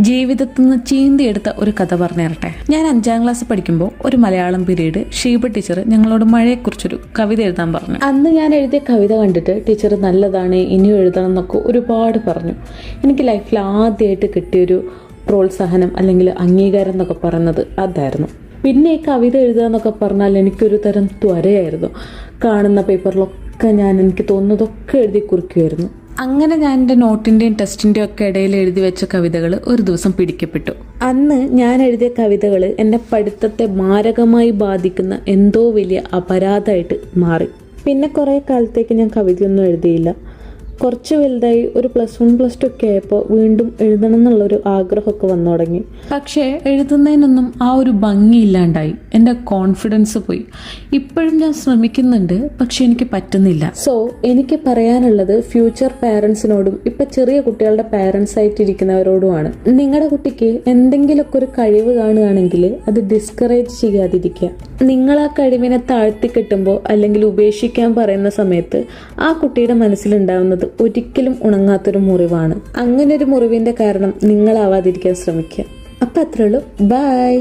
ജീവിതത്തിൽ നിന്ന് ചീന്തിയെടുത്ത ഒരു കഥ പറഞ്ഞു തരട്ടെ. ഞാൻ 5ാം ക്ലാസ് പഠിക്കുമ്പോൾ ഒരു മലയാളം പീരീഡ് ഷീബ ടീച്ചർ ഞങ്ങളോട് മഴയെക്കുറിച്ചൊരു കവിത എഴുതാൻ പറഞ്ഞു. അന്ന് ഞാൻ എഴുതിയ കവിത കണ്ടിട്ട് ടീച്ചർ നല്ലതാണ്, ഇനിയും എഴുതണം എന്നൊക്കെ ഒരുപാട് പറഞ്ഞു. എനിക്ക് ലൈഫിൽ ആദ്യമായിട്ട് കിട്ടിയൊരു പ്രോത്സാഹനം അല്ലെങ്കിൽ അംഗീകാരം എന്നൊക്കെ പറയുന്നത് അതായിരുന്നു. പിന്നെ ഈ കവിത എഴുതുക എന്നൊക്കെ പറഞ്ഞാൽ എനിക്കൊരു തരം ത്വരയായിരുന്നു. കാണുന്ന പേപ്പറിലൊക്കെ ഞാൻ എനിക്ക് തോന്നുന്നതൊക്കെ എഴുതി കുറിക്കുമായിരുന്നു. അങ്ങനെ ഞാൻ എൻ്റെ നോട്ടിൻ്റെയും ടെസ്റ്റിൻ്റെയും ഒക്കെ ഇടയിൽ എഴുതി വെച്ച കവിതകൾ ഒരു ദിവസം പിടിക്കപ്പെട്ടു. അന്ന് ഞാൻ എഴുതിയ കവിതകൾ എൻ്റെ പഠിത്തത്തെ മാരകമായി ബാധിക്കുന്ന എന്തോ വലിയ അപരാധമായിട്ട് മാറി. പിന്നെ കുറേ കാലത്തേക്ക് ഞാൻ കവിതയൊന്നും എഴുതിയില്ല. കുറച്ച് വലുതായി ഒരു +1 +2 ഒക്കെ ആയപ്പോൾ വീണ്ടും എഴുതണം എന്നുള്ളൊരു ആഗ്രഹമൊക്കെ വന്നു തുടങ്ങി. പക്ഷേ എഴുതുന്നതിനൊന്നും ആ ഒരു ഭംഗിയില്ലാണ്ടായി. എൻ്റെ കോൺഫിഡൻസ് പോയി. ഇപ്പോഴും ഞാൻ ശ്രമിക്കുന്നുണ്ട്, പക്ഷെ എനിക്ക് പറ്റുന്നില്ല. സോ എനിക്ക് പറയാനുള്ളത് ഫ്യൂച്ചർ പാരൻസിനോടും ഇപ്പം ചെറിയ കുട്ടികളുടെ പാരൻസ് ആയിട്ടിരിക്കുന്നവരോടുമാണ്. നിങ്ങളുടെ കുട്ടിക്ക് എന്തെങ്കിലുമൊക്കെ ഒരു കഴിവ് കാണുകയാണെങ്കിൽ അത് ഡിസ്കറേജ് ചെയ്യാതിരിക്കുക. നിങ്ങൾ ആ കഴിവിനെ താഴ്ത്തി കിട്ടുമ്പോൾ അല്ലെങ്കിൽ ഉപേക്ഷിക്കാൻ പറയുന്ന സമയത്ത് ആ കുട്ടിയുടെ മനസ്സിലുണ്ടാവുന്നത് ഒരിക്കലും ഉണങ്ങാത്തൊരു മുറിവാണ്. അങ്ങനെ ഒരു മുറിവിന്റെ കാരണം നിങ്ങളാവാതിരിക്കാൻ ശ്രമിക്കുക. അപ്പം അത്രേ ഉള്ളൂ. ബൈ.